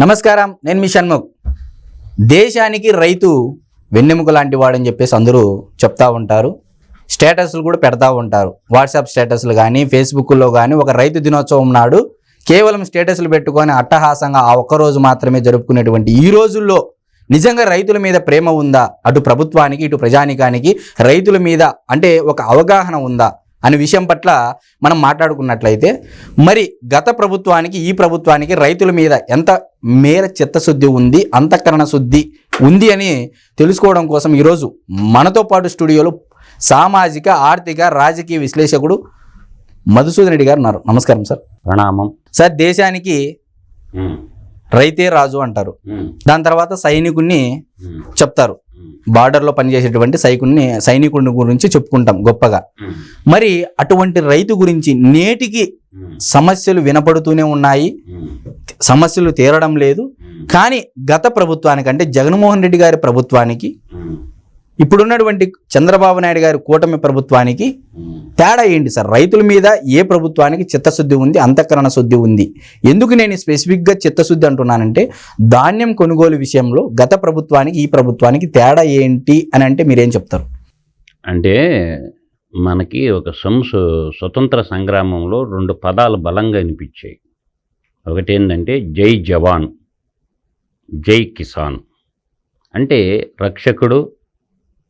నమస్కారం, నేను మీ షణ్ముఖ్. దేశానికి రైతు వెన్నెముక లాంటి వాడని చెప్పేసి అందరూ చెప్తా ఉంటారు. స్టేటస్లు కూడా పెడతా ఉంటారు. వాట్సాప్ స్టేటస్లు కానీ ఫేస్బుక్లో కానీ ఒక రైతు దినోత్సవం నాడు కేవలం స్టేటస్లు పెట్టుకొని అట్టహాసంగా ఆ ఒక్కరోజు మాత్రమే జరుపుకునేటువంటి ఈ రోజుల్లో నిజంగా రైతుల మీద ప్రేమ ఉందా? అటు ప్రభుత్వానికి ఇటు ప్రజానికానికి రైతుల మీద అంటే ఒక అవగాహన ఉందా అనే విషయం పట్ల మనం మాట్లాడుకున్నట్లయితే మరి గత ప్రభుత్వానికి ఈ ప్రభుత్వానికి రైతుల మీద ఎంత మేర చిత్తశుద్ధి ఉంది, అంతఃకరణ శుద్ధి ఉంది అని తెలుసుకోవడం కోసం ఈరోజు మనతో పాటు స్టూడియోలో సామాజిక ఆర్థిక రాజకీయ విశ్లేషకుడు మధుసూదన్ రెడ్డి గారు ఉన్నారు. నమస్కారం సార్. ప్రణామం సార్. దేశానికి రైతే రాజు అంటారు. దాని తర్వాత సైనికుడిని చెప్తారు. బార్డర్లో పనిచేసేటువంటి సైనికుడిని గురించి చెప్పుకుంటాం గొప్పగా. మరి అటువంటి రైతు గురించి నేటికి సమస్యలు వినపడుతూనే ఉన్నాయి, సమస్యలు తీరడం లేదు. కానీ గత ప్రభుత్వానికి అంటే జగన్మోహన్ రెడ్డి గారి ప్రభుత్వానికి ఇప్పుడున్నటువంటి చంద్రబాబు నాయుడు గారి కూటమి ప్రభుత్వానికి తేడా ఏంటి సార్? రైతుల మీద ఏ ప్రభుత్వానికి చిత్తశుద్ధి ఉంది, అంతఃకరణ శుద్ధి ఉంది? ఎందుకు నేను స్పెసిఫిక్గా చిత్తశుద్ధి అంటున్నానంటే ధాన్యం కొనుగోలు విషయంలో గత ప్రభుత్వానికి ఈ ప్రభుత్వానికి తేడా ఏంటి అని అంటే మీరేం చెప్తారు? అంటే మనకి ఒక స్వతంత్ర సంగ్రామంలో రెండు పదాలు బలంగా వినిపించాయి. ఒకటి ఏంటంటే జై జవాన్, జై కిసాన్. అంటే రక్షకుడు,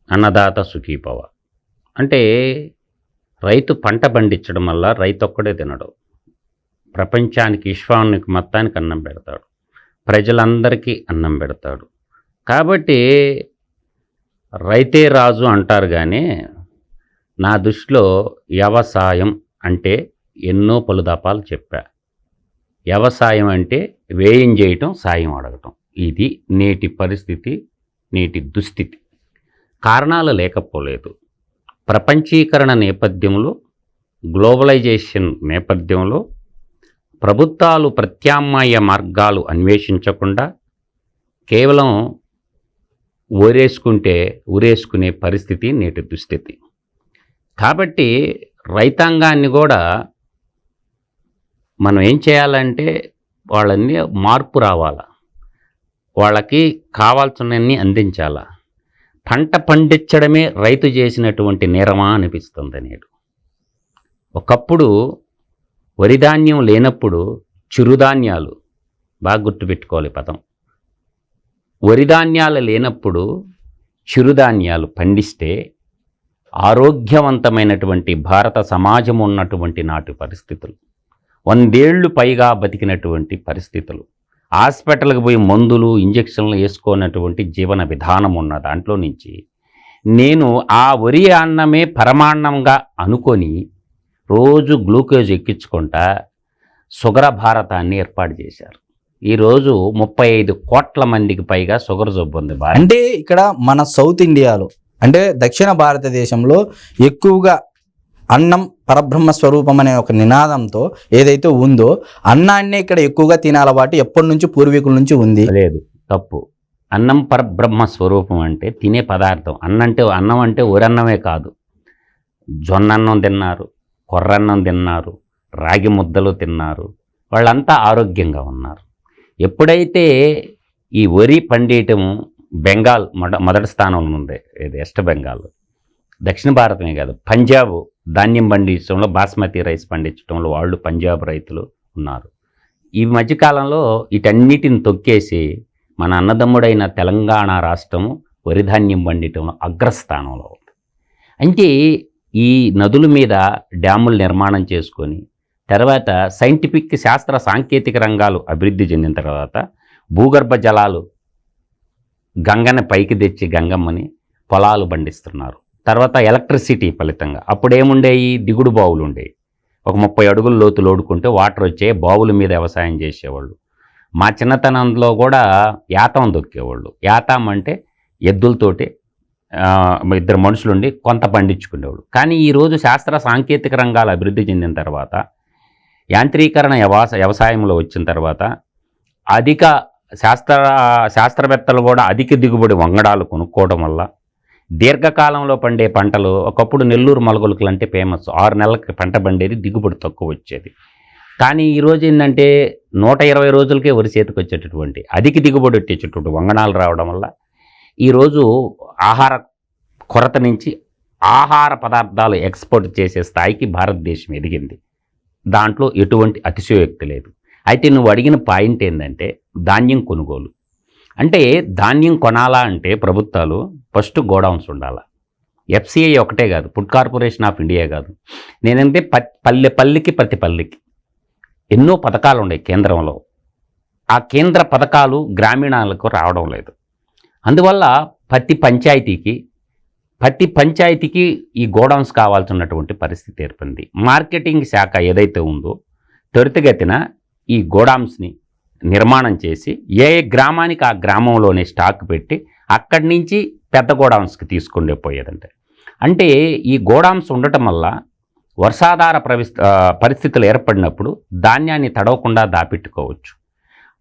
అన్నదాత సుఖీభవ. అంటే రైతు పంట పండించడం వల్ల రైతు ఒక్కడే తినడు, ప్రపంచానికి విశ్వానికి మొత్తానికి అన్నం పెడతాడు, ప్రజలందరికీ అన్నం పెడతాడు. కాబట్టి రైతే రాజు అంటారు. కానీ నా దృష్టిలో వ్యవసాయం అంటే ఎన్నో పలుదపాలు చెప్పా. వ్యవసాయం అంటే వ్యయం చేయటం, సాయం అడగటం. ఇది నేటి పరిస్థితి, నేటి దుస్థితి. కారణాలు లేకపోలేదు. ప్రపంచీకరణ నేపథ్యంలో, గ్లోబలైజేషన్ నేపథ్యంలో ప్రభుత్వాలు ప్రత్యామ్నాయ మార్గాలు అన్వేషించకుండా కేవలం ఊరేసుకునే పరిస్థితి నేటి దుస్థితి. కాబట్టి రైతాంగాన్ని కూడా మనం ఏం చేయాలంటే వాళ్ళని మార్పు రావాలా, వాళ్ళకి కావాల్సినవన్నీ అందించాలా. పంట పండించడమే రైతు చేసినటువంటి నేరమా అనిపిస్తుంది నేడు. ఒకప్పుడు వరిధాన్యం లేనప్పుడు చిరుధాన్యాలు, బాగా గుర్తుపెట్టుకోవాలి పదం, వరిధాన్యాలు లేనప్పుడు చిరుధాన్యాలు పండిస్తే ఆరోగ్యవంతమైనటువంటి భారత సమాజం ఉన్నటువంటి నాటి పరిస్థితులు, 100 ఏళ్ళు పైగా బతికినటువంటి పరిస్థితులు, హాస్పిటల్కి పోయి మందులు ఇంజక్షన్లు వేసుకోనటువంటి జీవన విధానం ఉన్న దాంట్లో నుంచి నేను ఆ వరి అన్నమే పరమాన్నంగా అనుకొని రోజు గ్లూకోజ్ ఎక్కించుకుంటా షుగర్ భారతాన్ని ఏర్పాటు చేశారు. ఈరోజు 35 కోట్ల మందికి పైగా షుగర్ జబ్బు ఉంది. అంటే ఇక్కడ మన సౌత్ ఇండియాలో అంటే దక్షిణ భారతదేశంలో ఎక్కువగా అన్నం పరబ్రహ్మ స్వరూపం అనే ఒక నినాదంతో ఏదైతే ఉందో అన్నాన్నే ఇక్కడ ఎక్కువగా తినాలవాటు ఎప్పటి నుంచి పూర్వీకుల నుంచి ఉంది. లేదు, తప్పు. అన్నం పరబ్రహ్మ స్వరూపం అంటే తినే పదార్థం. అన్నం అంటే ఊరన్నమే కాదు, జొన్నన్నం తిన్నారు, కొర్రన్నం తిన్నారు, రాగి ముద్దలు తిన్నారు. వాళ్ళంతా ఆరోగ్యంగా ఉన్నారు. ఎప్పుడైతే ఈ వరి పండియటం బెంగాల్ మొదటి స్థానంలో ఉంది, ఇది వెస్ట్ బెంగాల్, దక్షిణ భారతమే కాదు, పంజాబ్ ధాన్యం పండించడంలో, బాస్మతి రైస్ పండించడంలో వాళ్ళు పంజాబ్ రైతులు ఉన్నారు. ఈ మధ్యకాలంలో వీటన్నిటిని తొక్కేసి మన అన్నదమ్ముడైన తెలంగాణ రాష్ట్రము వరి ధాన్యం పండించడంలో అగ్రస్థానంలో ఉంది. అంటే ఈ నదుల మీద డ్యాములు నిర్మాణం చేసుకొని తర్వాత సైంటిఫిక్ శాస్త్ర సాంకేతిక రంగాలు అభివృద్ధి చెందిన తర్వాత భూగర్భ జలాలు గంగని పైకి తెచ్చి గంగమ్మని పొలాలు పండిస్తున్నారు. తర్వాత ఎలక్ట్రిసిటీ ఫలితంగా అప్పుడేముండేవి, దిగుడు బావులు ఉండేవి. ఒక 30 అడుగుల లోతు లోడుకుంటే వాటర్ వచ్చే బావుల మీద వ్యవసాయం చేసేవాళ్ళు. మా చిన్నతనంలో కూడా యాతం దొక్కేవాళ్ళు. యాతం అంటే ఎద్దులతోటి 2 మనుషులుండి కొంత పండించుకునేవాళ్ళు. కానీ ఈరోజు శాస్త్ర సాంకేతిక రంగాలు అభివృద్ధి చెందిన తర్వాత, యాంత్రీకరణ వ్యవసాయంలో వచ్చిన తర్వాత అధిక శాస్త్రవేత్తలు కూడా అధిక దిగుబడి వంగడాలు కొనుక్కోవడం వల్ల దీర్ఘకాలంలో పండే పంటలు, ఒకప్పుడు నెల్లూరు మొలగొలుకులు అంటే ఫేమస్, 6 నెలలకి పంట పండేది, దిగుబడి తక్కువ వచ్చేది. కానీ ఈరోజు ఏంటంటే 120 రోజులకే వరి చేతికి వచ్చేటటువంటి అధిక దిగుబడి వచ్చేటటువంటి వంగనాలు రావడం వల్ల ఈరోజు ఆహార కొరత నుంచి ఆహార పదార్థాలు ఎక్స్పోర్ట్ చేసే స్థాయికి భారతదేశం ఎదిగింది. దాంట్లో ఎటువంటి అతిశయోక్తి లేదు. అయితే నువ్వు అడిగిన పాయింట్ ఏంటంటే ధాన్యం కొనుగోలు. అంటే ధాన్యం కొనాలా అంటే ప్రభుత్వాలు ఫస్ట్ గోడౌన్స్ ఉండాలా. ఎఫ్సిఐ ఒకటే కాదు, ఫుడ్ కార్పొరేషన్ ఆఫ్ ఇండియా కాదు, నేనంటే పల్లెకి ప్రతి పల్లెకి ఎన్నో పథకాలు ఉన్నాయి కేంద్రంలో. ఆ కేంద్ర పథకాలు గ్రామీణాలకు రావడం లేదు. అందువల్ల ప్రతి పంచాయతీకి ఈ గోడౌన్స్ కావాల్సినటువంటి పరిస్థితి ఏర్పడింది. మార్కెటింగ్ శాఖ ఏదైతే ఉందో త్వరితగతిన ఈ గోడౌన్స్ని నిర్మాణం చేసి ఏ గ్రామానికి ఆ గ్రామంలోనే స్టాక్ పెట్టి అక్కడి నుంచి పెద్ద గోడౌన్స్కి తీసుకుండే పోయేదంటే. అంటే ఈ గోడౌన్స్ ఉండటం వల్ల వర్షాధార పరిస్థితులు ఏర్పడినప్పుడు ధాన్యాన్ని తడవకుండా దాపెట్టుకోవచ్చు.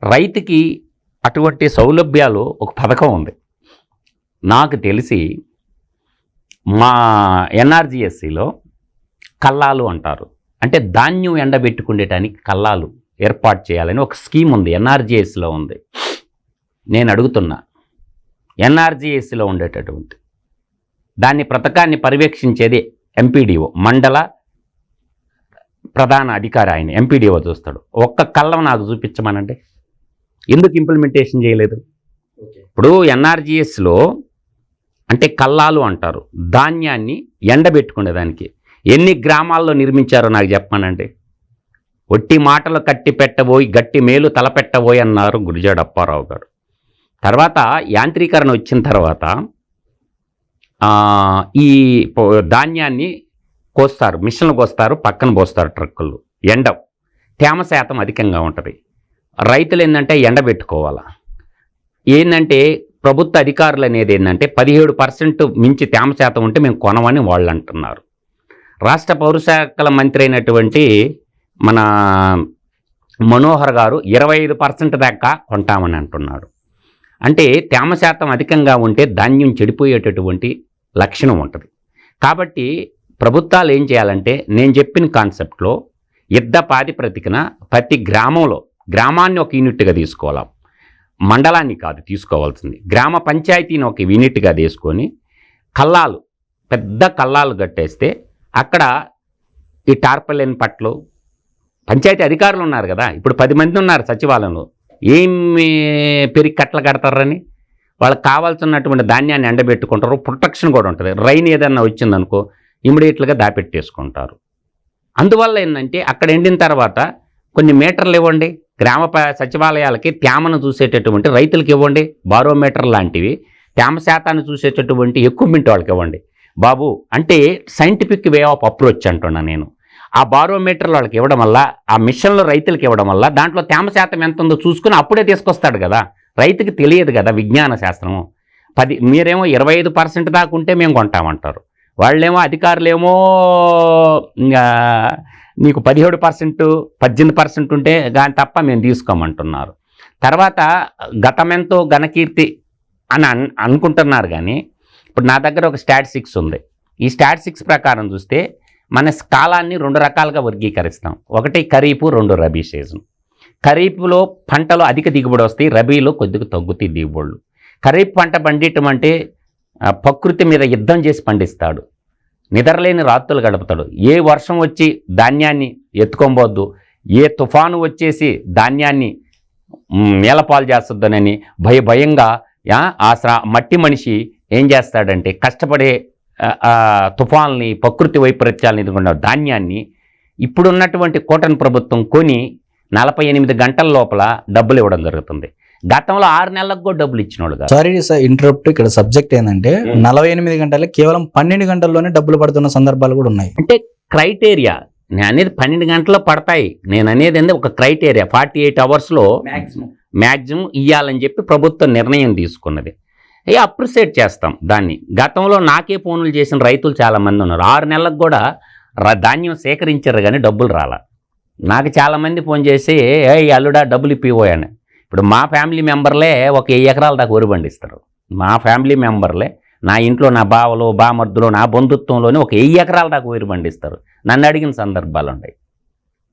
రైతుకి అటువంటి సౌలభ్యాలు ఒక పథకం ఉంది. నాకు తెలిసి మా ఎన్ఆర్జిఎస్సిలో కల్లాలు అంటారు, అంటే ధాన్యం ఎండబెట్టుకునేటానికి కల్లాలు ఏర్పాటు చేయాలని ఒక స్కీమ్ ఉంది, ఎన్ఆర్జిఎస్లో ఉంది. నేను అడుగుతున్నా, ఎన్ఆర్జిఎస్లో ఉండేటటువంటి దాన్ని పథకాన్ని పర్యవేక్షించేది ఎంపీడీఓ, మండల ప్రధాన అధికారి. ఆయన ఎంపీడీఓ చూస్తాడు. ఒక్క కల్లం నాకు చూపించమనండి, ఎందుకు ఇంప్లిమెంటేషన్ చేయలేదు? ఇప్పుడు ఎన్ఆర్జిఎస్లో అంటే కల్లాలు అంటారు, ధాన్యాన్ని ఎండబెట్టుకునేదానికి ఎన్ని గ్రామాల్లో నిర్మించారో నాకు చెప్పమనండి. ఒట్టి మాటలు కట్టి పెట్టబోయి గట్టి మేలు తలపెట్టబోయి అన్నారు గురిజాడ అప్పారావు గారు. తర్వాత యాంత్రీకరణ వచ్చిన తర్వాత ఈ ధాన్యాన్ని కోస్తారు, మిషన్లు కోస్తారు, పక్కన పోస్తారు ట్రక్కులు. తేమ శాతం అధికంగా ఉంటుంది. రైతులు ఏంటంటే ఎండబెట్టుకోవాలా. ఏంటంటే ప్రభుత్వ అధికారులు అనేది ఏంటంటే 17% మించి తేమ శాతం ఉంటే మేము కొనమని వాళ్ళు అంటున్నారు. రాష్ట్ర పౌరశాఖల మంత్రి అయినటువంటి మన మనోహర్ గారు 25% దాకా కొంటామని అంటున్నాడు. అంటే తేమ శాతం అధికంగా ఉంటే ధాన్యం చెడిపోయేటటువంటి లక్షణం ఉంటుంది. కాబట్టి ప్రభుత్వాలు ఏం చేయాలంటే నేను చెప్పిన కాన్సెప్ట్లో యుద్ధ ప్రాతిపదికన ప్రతి గ్రామాన్ని ఒక యూనిట్గా తీసుకోవాలి. మండలాన్ని కాదు తీసుకోవాల్సింది, గ్రామ పంచాయతీని ఒక యూనిట్గా తీసుకొని కల్లాలు, పెద్ద కల్లాలు కట్టేస్తే అక్కడ ఈ టార్పలిన్ పట్లు పంచాయతీ అధికారులు ఉన్నారు కదా, ఇప్పుడు 10 మంది ఉన్నారు సచివాలయంలో, ఏమి పెరిగి కట్టలు కడతారని వాళ్ళకి కావాల్సినటువంటి ధాన్యాన్ని ఎండబెట్టుకుంటారు. ప్రొటెక్షన్ కూడా ఉంటుంది. రైన్ ఏదన్నా వచ్చిందనుకో ఇమీడియట్గా దాపెట్టేసుకుంటారు. అందువల్ల ఏంటంటే అక్కడ ఎండిన తర్వాత కొన్ని మీటర్లు ఇవ్వండి, గ్రామ సచివాలయాలకి తేమను చూసేటటువంటి రైతులకి ఇవ్వండి, బారోమీటర్ లాంటివి తేమ శాతాన్ని చూసేటటువంటి ఎక్విప్మెంట్ వాళ్ళకి ఇవ్వండి బాబు. అంటే సైంటిఫిక్ వే ఆఫ్ అప్రోచ్ అంటున్నా నేను. ఆ బారోమీటర్లు వాళ్ళకి ఇవ్వడం వల్ల, ఆ మిషన్లు రైతులకి ఇవ్వడం వల్ల దాంట్లో తేమ శాతం ఎంత ఉందో చూసుకుని అప్పుడే తీసుకొస్తాడు కదా. రైతుకి తెలియదు కదా విజ్ఞాన శాస్త్రము. మీరేమో 25% దాకా ఉంటే మేము కొంటామంటారు, వాళ్ళేమో అధికారులేమో నీకు 17%, 18% ఉంటే దాని తప్ప మేము తీసుకోమంటున్నారు. తర్వాత గతమెంతో ఘనకీర్తి అని అనుకుంటున్నారు. కానీ ఇప్పుడు నా దగ్గర ఒక స్టాటిస్టిక్స్ ఉంది. ఈ స్టాటిస్టిక్స్ ప్రకారం చూస్తే మన కాలాన్ని 2 రకాలుగా వర్గీకరిస్తాం. ఒకటి ఖరీఫ్, 2 రబీ సీజన్. ఖరీఫ్లో పంటలు అధిక దిగుబడి వస్తాయి, రబీలో కొద్దిగా తగ్గుతాయి దిగుబడులు. ఖరీఫ్ పంట పండియటం అంటే ప్రకృతి మీద యుద్ధం చేసి పండిస్తాడు, నిద్రలేని రాత్రులు గడుపుతాడు. ఏ వర్షం వచ్చి ధాన్యాన్ని ఎత్తుకోబోద్దు, ఏ తుఫాను వచ్చేసి ధాన్యాన్ని నేలపాలు చేస్తుందనని భయంగా మట్టి మనిషి ఏం చేస్తాడంటే కష్టపడే తుఫాన్లని, ప్రకృతి వైపరీత్యాలను ఎదుర్కొన్న ధాన్యాన్ని ఇప్పుడున్నటువంటి కూటమి ప్రభుత్వం కొని 48 గంటల లోపల డబ్బులు ఇవ్వడం జరుగుతుంది. గతంలో 6 నెలలకు కూడా డబ్బులు ఇచ్చినోడు కాదు. Sorry interrupt. ఇక్కడ సబ్జెక్ట్ ఏంటంటే 48 గంటలు కేవలం 12 గంటల్లోనే డబ్బులు పడుతున్న సందర్భాలు కూడా ఉన్నాయి. అంటే క్రైటీరియా నేను అనేది 12 గంటల్లో పడతాయి. నేను అనేది ఒక క్రైటీరియా 48 అవర్స్లో మ్యాక్సిమం ఇవ్వాలని చెప్పి ప్రభుత్వం నిర్ణయం తీసుకున్నది. అప్రిషియేట్ చేస్తాం దాన్ని. గతంలో నాకే ఫోన్లు చేసిన రైతులు చాలామంది ఉన్నారు. 6 నెలలకు కూడా ధాన్యం సేకరించారు కానీ డబ్బులు రాలా. నాకు చాలామంది ఫోన్ చేసి అల్లుడా డబ్బులు ఇప్పిపోయాను. ఇప్పుడు మా ఫ్యామిలీ మెంబర్లే ఒక 1000 ఎకరాల దాకా వరి పండిస్తారు. మా ఫ్యామిలీ మెంబర్లే, నా ఇంట్లో నా బావలు, బామర్దులు, నా బంధుత్వంలోనే ఒక 1000 ఎకరాల దాకా వరి పండిస్తారు. నన్ను అడిగిన సందర్భాలు ఉన్నాయి.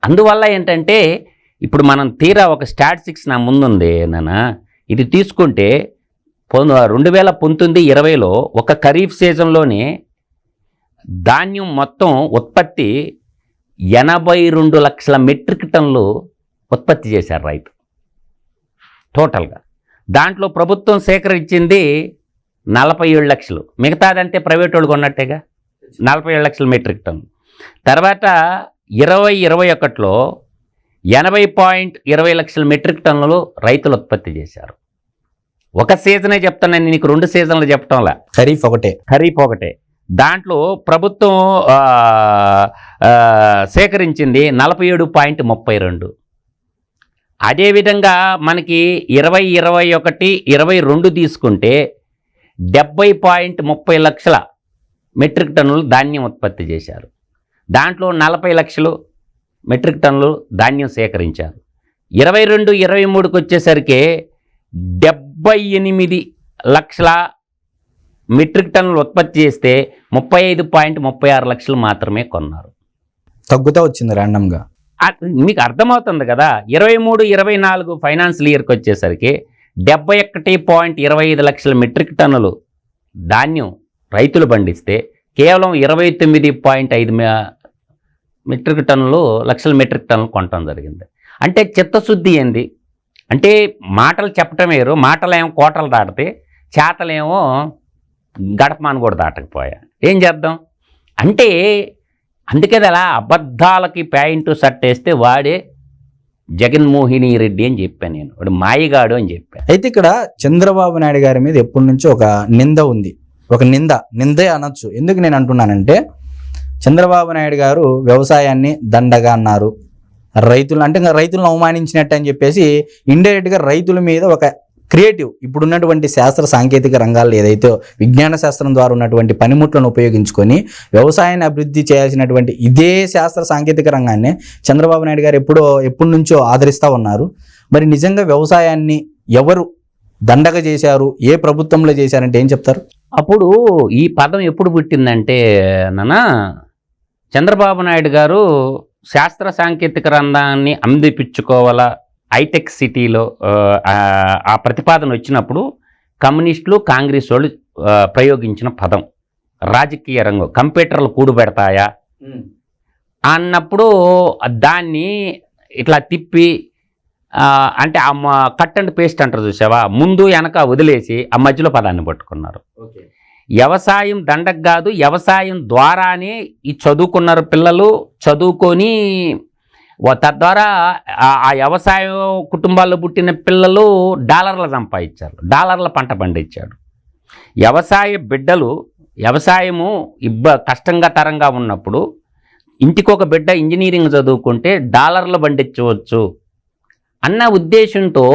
అందువల్ల ఏంటంటే ఇప్పుడు మనం తీరా ఒక స్టాటిస్టిక్స్ నా ముందుంది నాన్న, ఇది తీసుకుంటే 2019-20లో ఒక ఖరీఫ్ సీజన్లోనే ధాన్యం మొత్తం ఉత్పత్తి 82 లక్షల మెట్రిక్ టన్నులు ఉత్పత్తి చేశారు రైతు టోటల్గా. దాంట్లో ప్రభుత్వం సేకరించింది 47 లక్షలు, మిగతాదంటే ప్రైవేట్ వాళ్ళు కొన్నట్టేగా 47 లక్షల మెట్రిక్ టన్ను. తర్వాత 2021లో 80.20 లక్షల మెట్రిక్ టన్నులు రైతులు ఉత్పత్తి చేశారు. ఒక సీజనే చెప్తాను, నీకు 2 సీజన్లు చెప్పటంలా, ఖరీఫ్ ఒకటే. దాంట్లో ప్రభుత్వం సేకరించింది 47.32. అదేవిధంగా మనకి 2021-22 తీసుకుంటే 70.30 లక్షల మెట్రిక్ టన్నులు ధాన్యం ఉత్పత్తి చేశారు. దాంట్లో 40 లక్షలు మెట్రిక్ టన్నులు ధాన్యం సేకరించారు. 22-23కి వచ్చేసరికి 78 లక్షల మెట్రిక్ టన్నులు ఉత్పత్తి చేస్తే 35.36 లక్షలు మాత్రమే కొన్నారు. తగ్గుతూ వచ్చింది ర్యాండమ్గా. మీకు అర్థమవుతుంది కదా. 23-24 ఫైనాన్షియల్ ఇయర్కి వచ్చేసరికి 71.25 లక్షల మెట్రిక్ టన్నులు ధాన్యం రైతులు పండిస్తే కేవలం 29.5 లక్షల మెట్రిక్ టన్నులు కొనటం జరిగింది. అంటే చిత్తశుద్ధి ఏంది అంటే మాటలు చెప్పటం వేరు, మాటలేమో కోటలు దాటితే చేతలేమో గడపమాను కూడా దాటకపోయా. ఏం చేద్దాం అంటే అందుకే అలా అబద్ధాలకి ప్యాంటు షర్ట్ వేస్తే వాడే జగన్మోహిని రెడ్డి అని చెప్పాను నేను, వాడు మాయగాడు అని చెప్పాను. అయితే ఇక్కడ చంద్రబాబు నాయుడు గారి మీద ఎప్పటి నుంచో ఒక నింద ఉంది, ఒక నిందే అనొచ్చు. ఎందుకు నేను అంటున్నానంటే చంద్రబాబు నాయుడు గారు వ్యవసాయాన్ని దండగా అన్నారు, రైతులను అవమానించినట్టు అని చెప్పేసి ఇండైరెక్ట్గా రైతుల మీద ఒక క్రియేటివ్ ఇప్పుడున్నటువంటి శాస్త్ర సాంకేతిక రంగాల్లో ఏదైతే విజ్ఞాన శాస్త్రం ద్వారా ఉన్నటువంటి పనిముట్లను ఉపయోగించుకొని వ్యవసాయాన్ని అభివృద్ధి చేయాల్సినటువంటి ఇదే శాస్త్ర సాంకేతిక రంగాన్ని చంద్రబాబు నాయుడు గారు ఎప్పటి నుంచో ఆదరిస్తూ ఉన్నారు. మరి నిజంగా వ్యవసాయాన్ని ఎవరు దండగా చేశారు, ఏ ప్రభుత్వంలో చేశారంటే ఏం చెప్తారు? అప్పుడు ఈ పదం ఎప్పుడు పుట్టిందంటే నాన్న, చంద్రబాబు నాయుడు గారు శాస్త్ర సాంకేతిక రంగాన్ని అందిపించుకోవాలా హైటెక్ సిటీలో ఆ ప్రతిపాదన వచ్చినప్పుడు కమ్యూనిస్టులు కాంగ్రెస్ వాళ్ళు ప్రయోగించిన పదం రాజకీయ రంగం కంప్యూటర్లు కూడుబెడతాయా అన్నప్పుడు దాన్ని ఇట్లా తిప్పి అంటే ఆ కట్ అండ్ పేస్ట్ అంటారు చూసావా, ముందు వెనక వదిలేసి ఆ మధ్యలో పదాన్ని పట్టుకున్నారు. వ్యవసాయం దండకు కాదు, వ్యవసాయం ద్వారానే ఈ చదువుకున్నారు పిల్లలు, చదువుకొని తద్వారా ఆ వ్యవసాయ కుటుంబాల్లో పుట్టిన పిల్లలు డాలర్లు సంపాదించారు, డాలర్ల పంట పండించాడు. వ్యవసాయ బిడ్డలు వ్యవసాయము కష్టంగా తరంగా ఉన్నప్పుడు ఇంటికొక బిడ్డ ఇంజనీరింగ్ చదువుకుంటే డాలర్లు పండించవచ్చు అన్న ఉద్దేశంతో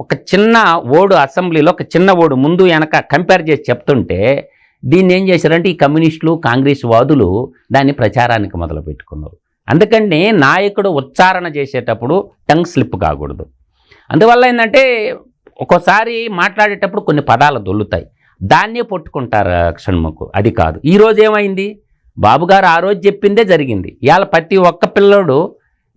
ఒక చిన్న ఓడు అసెంబ్లీలో ఒక చిన్న ఓడు ముందు వెనక కంపేర్ చేసి చెప్తుంటే దీన్ని ఏం చేశారంటే ఈ కమ్యూనిస్టులు కాంగ్రెస్ వాదులు దాన్ని ప్రచారానికి మొదలు పెట్టుకున్నారు. అందుకని నాయకుడు ఉచ్చారణ చేసేటప్పుడు టంగ్ స్లిప్ కాకూడదు. అందువల్ల ఏంటంటే ఒక్కోసారి మాట్లాడేటప్పుడు కొన్ని పదాలు దొల్లుతాయి, దాన్నే పట్టుకుంటారు షణ్ముఖ్. అది కాదు. ఈరోజు ఏమైంది, బాబుగారు ఆ రోజు చెప్పిందే జరిగింది. ఇవాళ ప్రతి ఒక్క పిల్లోడు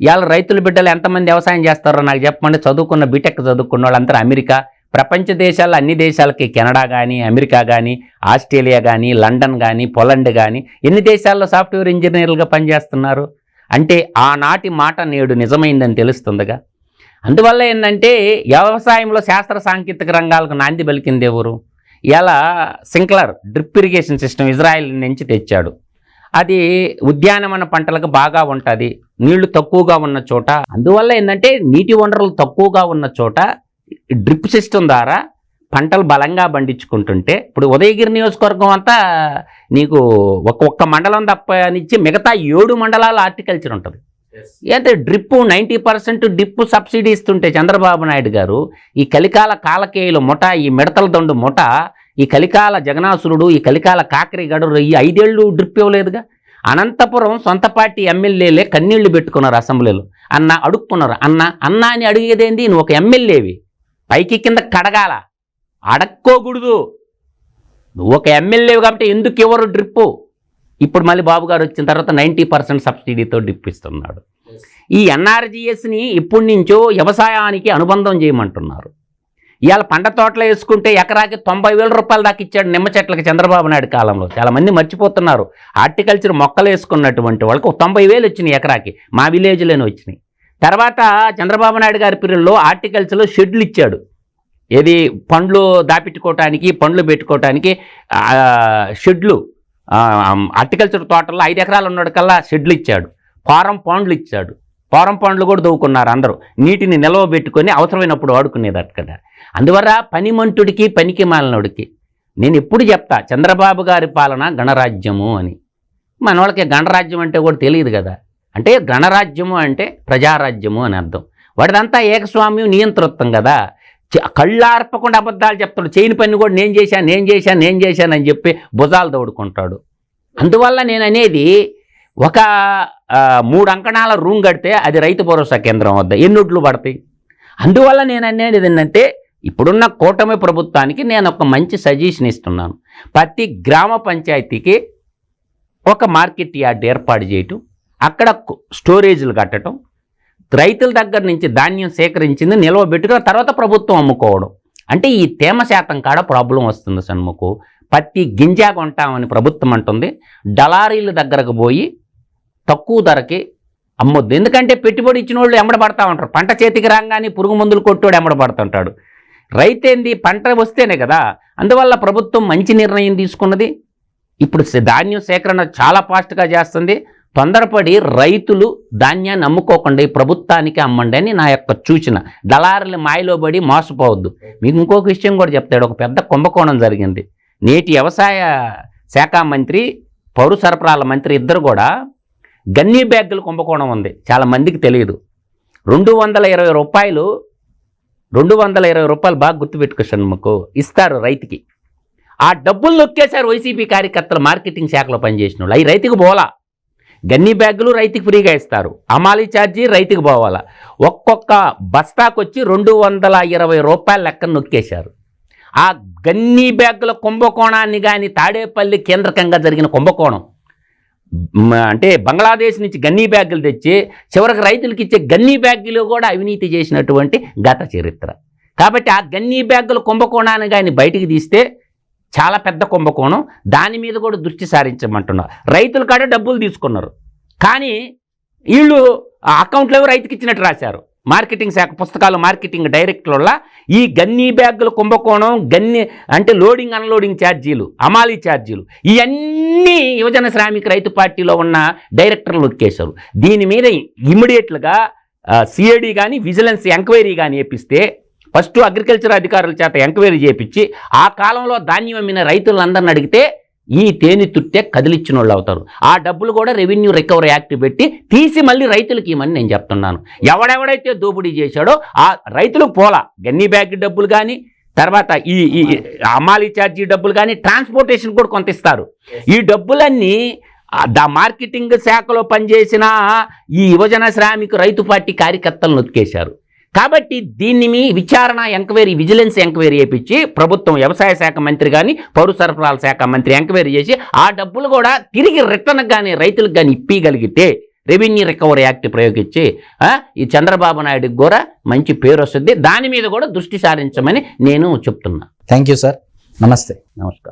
ఇవాళ రైతుల బిడ్డలు ఎంతమంది వ్యవసాయం చేస్తారో నాకు చెప్పండి. చదువుకున్న బీటెక్ చదువుకున్న వాళ్ళందరూ అమెరికా, ప్రపంచ దేశాల్లో అన్ని దేశాలకి కెనడా కానీ, అమెరికా కానీ, ఆస్ట్రేలియా కానీ, లండన్ కానీ, పోలాండ్ కానీ ఎన్ని దేశాల్లో సాఫ్ట్వేర్ ఇంజనీర్లుగా పనిచేస్తున్నారు. అంటే ఆనాటి మాట నేడు నిజమైందని తెలుస్తుందిగా. అందువల్ల ఏంటంటే వ్యవసాయంలో శాస్త్ర సాంకేతిక రంగాలకు నాంది పలికింది ఎవరు? ఇలా sprinkler drip irrigation system Israel నుంచి తెచ్చాడు. అది ఉద్యానవన పంటలకు బాగా ఉంటుంది, నీళ్లు తక్కువగా ఉన్న చోట. అందువల్ల ఏంటంటే నీటి వనరులు తక్కువగా ఉన్న చోట డ్రిప్ సిస్టమ్ ద్వారా పంటలు బలంగా పండించుకుంటుంటే, ఇప్పుడు ఉదయగిరి నియోజకవర్గం అంతా నీకు ఒక్క మండలం తప్పనిచ్చి మిగతా 7 మండలాలు హార్టికల్చర్ ఉంటుంది. అయితే డ్రిప్ 90% డ్రిప్ సబ్సిడీ ఇస్తుంటే చంద్రబాబు నాయుడు గారు ఈ కలికాల కాలకేయుల ముఠ, ఈ మిడతల దండు ముఠ, ఈ కలికాల జగనాసురుడు, ఈ కలికాల కాకరి గడురు ఈ 5 ఏళ్ళు డ్రిప్ ఇవ్వలేదుగా. అనంతపురం సొంత పార్టీ ఎమ్మెల్యేలే కన్నీళ్లు పెట్టుకున్నారు అసెంబ్లీలో. అడుక్కున్నారు. అన్న అని అడిగేదేంది? నువ్వు ఒక ఎమ్మెల్యేవి, పైకి కింద కడగాల, అడక్కోకూడదు. నువ్వు ఒక ఎమ్మెల్యేవి కాబట్టి ఎందుకు ఇవ్వరు డ్రిప్పు? ఇప్పుడు మళ్ళీ బాబు గారు వచ్చిన తర్వాత 90% సబ్సిడీతో డ్రిప్ ఇస్తున్నాడు. ఈ ఎన్ఆర్జీఎస్ని ఇప్పటి నుంచో వ్యవసాయానికి అనుబంధం చేయమంటున్నారు. ఇవాళ పంట తోటలు వేసుకుంటే ఎకరాకి 90,000 రూపాయలు దాకా ఇచ్చాడు నిమ్మ చెట్లకి చంద్రబాబు నాయుడు కాలంలో. చాలామంది మర్చిపోతున్నారు. హార్టికల్చర్ మొక్కలు వేసుకున్నటువంటి వాళ్ళకి 90,000 వచ్చినాయి ఎకరాకి, మా విలేజ్లోనే వచ్చినాయి. తర్వాత చంద్రబాబు నాయుడు గారి పీరియడ్లో హార్టికల్చర్లో షెడ్లు ఇచ్చాడు. ఏది పండ్లు దాపెట్టుకోవటానికి, పండ్లు పెట్టుకోవటానికి షెడ్లు, హార్టికల్చర్ తోటల్లో 5 ఎకరాలు ఉన్నోడికల్లా షెడ్లు ఇచ్చాడు. ఫారం పండ్లు ఇచ్చాడు. ఫారం పండ్లు కూడా దవ్వుకున్నారు అందరూ, నీటిని నిల్వ పెట్టుకొని అవసరమైనప్పుడు వాడుకునేది అక్కడ. అందువల్ల పనిమంతుడికి పనికి మాలినోడికి నేను ఎప్పుడు చెప్తా, చంద్రబాబు గారి పాలన గణరాజ్యము అని. మన వాళ్ళకి గణరాజ్యం అంటే కూడా తెలియదు కదా. అంటే గణరాజ్యము అంటే ప్రజారాజ్యము అని అర్థం. వాడిదంతా ఏకస్వామ్యం, నియంతృత్వం కదా. కళ్ళార్పకుండా అబద్ధాలు చెప్తాడు. చేయని పని కూడా నేను చేశాను అని చెప్పి భుజాలు తోడుకుంటాడు. అందువల్ల నేను అనేది, ఒక 3 అంకణాల రూమ్ కడితే అది రైతు భరోసా కేంద్రం వద్ద ఎన్నొడ్లు పడతాయి. అందువల్ల నేను అనేది ఏంటంటే, ఇప్పుడున్న కూటమి ప్రభుత్వానికి నేను ఒక మంచి సజెషన్ ఇస్తున్నాను. ప్రతి గ్రామ పంచాయతీకి ఒక మార్కెట్ యార్డ్ ఏర్పాటు చేయటం, అక్కడ స్టోరేజ్లు కట్టడం, రైతుల దగ్గర నుంచి ధాన్యం సేకరించింది నిల్వ పెట్టుకుని తర్వాత ప్రభుత్వం అమ్ముకోవడం. అంటే ఈ తేమ శాతం కాడ ప్రాబ్లం వస్తుంది సన్ముకు. పత్తి గింజ కొంటామని ప్రభుత్వం అంటుంది, దళారీల దగ్గరకు పోయి తక్కువ ధరకి అమ్మొద్దు. ఎందుకంటే పెట్టుబడి ఇచ్చిన వాళ్ళు ఎమ్మడబడతా ఉంటారు. పంట చేతికి రాగానే పురుగు మందులు కొట్టోడు ఎమ్మడబడుతుంటాడు. రైతేంది, పంట వస్తేనే కదా. అందువల్ల ప్రభుత్వం మంచి నిర్ణయం తీసుకున్నది. ఇప్పుడు ధాన్యం సేకరణ చాలా ఫాస్ట్గా చేస్తుంది. తొందరపడి రైతులు ధాన్యాన్ని అమ్ముకోకుండా ప్రభుత్వానికి అమ్మండి అని నా యొక్క సూచన. దళారుల మాయలో పడి మోసపోవద్దు. మీకు ఇంకొక విషయం కూడా చెప్తాడు. ఒక పెద్ద కుంభకోణం జరిగింది. నేటి వ్యవసాయ శాఖ మంత్రి, పౌర సరఫరాల మంత్రి ఇద్దరు కూడా గన్నీ బ్యాగులు కుంభకోణం ఉంది. చాలామందికి తెలియదు. 220 రూపాయలు, 220 రూపాయలు బాగా గుర్తుపెట్టుకో షణ్ముఖు, ఇస్తారు రైతుకి. ఆ డబ్బులు నొక్కేశారు వైసీపీ కార్యకర్తలు, మార్కెటింగ్ శాఖలో పనిచేసిన వాళ్ళు. అవి రైతుకు పోలా. గన్నీ బ్యాగులు రైతుకి ఫ్రీగా ఇస్తారు, అమాలీ ఛార్జీ రైతుకు పోవాలా. ఒక్కొక్క బస్తాకు వచ్చి 220 రూపాయల లెక్కన నొక్కేశారు. ఆ గన్నీ బ్యాగుల కుంభకోణాన్ని కానీ, తాడేపల్లి కేంద్రకంగా జరిగిన కుంభకోణం, అంటే బంగ్లాదేశ్ నుంచి గన్నీ బ్యాగులు తెచ్చి చివరికి రైతులకు ఇచ్చే గన్నీ బ్యాగులు కూడా అవినీతి చేసినటువంటి గత చరిత్ర. కాబట్టి ఆ గన్నీ బ్యాగుల కుంభకోణాన్ని కానీ బయటికి తీస్తే చాలా పెద్ద కుంభకోణం. దాని మీద కూడా దృష్టి సారించమంటున్నారు. రైతుల కాడ డబ్బులు తీసుకున్నారు, కానీ వీళ్ళు అకౌంట్లో రైతుకి ఇచ్చినట్టు రాశారు. మార్కెటింగ్ శాఖ పుస్తకాలు, మార్కెటింగ్ డైరెక్టర్ల ఈ గన్నీ బ్యాగుల కుంభకోణం, గన్నీ అంటే లోడింగ్ అన్లోడింగ్ ఛార్జీలు, అమాలీ ఛార్జీలు, ఇవన్నీ యువజన శ్రామిక రైతు పార్టీలో ఉన్న డైరెక్టర్లు నొక్కేశారు. దీని మీద ఇమ్మీడియట్లుగా సిఐడి కానీ, విజిలెన్స్ ఎంక్వైరీ కానీ వేపిస్తే, ఫస్ట్ అగ్రికల్చర్ అధికారుల చేత ఎంక్వైరీ చేయించి ఆ కాలంలో ధాన్యం అమ్మిన రైతులందరిని అడిగితే ఈ తేనె తుట్టే కదిలిచ్చిన వాళ్ళు అవుతారు. ఆ డబ్బులు కూడా రెవెన్యూ రికవరీ యాక్ట్ పెట్టి తీసి మళ్ళీ రైతులకి ఇవ్వమని నేను చెప్తున్నాను. ఎవడెవడైతే దోపిడీ చేశాడో ఆ రైతులకు పోలా. గన్నీ బ్యాగ్ డబ్బులు కానీ, తర్వాత ఈ అమాలీ ఛార్జీ డబ్బులు కానీ, ట్రాన్స్పోర్టేషన్ కూడా కొంత ఇస్తారు. ఈ డబ్బులన్నీ మార్కెటింగ్ శాఖలో పనిచేసిన ఈ యువజన శ్రామిక రైతు పార్టీ కార్యకర్తలు నొక్కేశారు. కాబట్టి దీన్ని మీ విచారణ ఎంక్వైరీ, విజిలెన్స్ ఎంక్వైరీ చేయించి ప్రభుత్వం, వ్యవసాయ శాఖ మంత్రి కానీ, పౌర సరఫరాల శాఖ మంత్రి ఎంక్వైరీ చేసి ఆ డబ్బులు కూడా తిరిగి రిటర్న్ కానీ రైతులకు కానీ ఇప్పగలిగితే రెవెన్యూ రికవరీ యాక్ట్ ప్రయోగించి ఈ చంద్రబాబు నాయుడుకి కూడా మంచి పేరు వస్తుంది. దాని మీద కూడా దృష్టి సారించమని నేను చెప్తున్నా. Thank you sir. నమస్తే. నమస్కారం.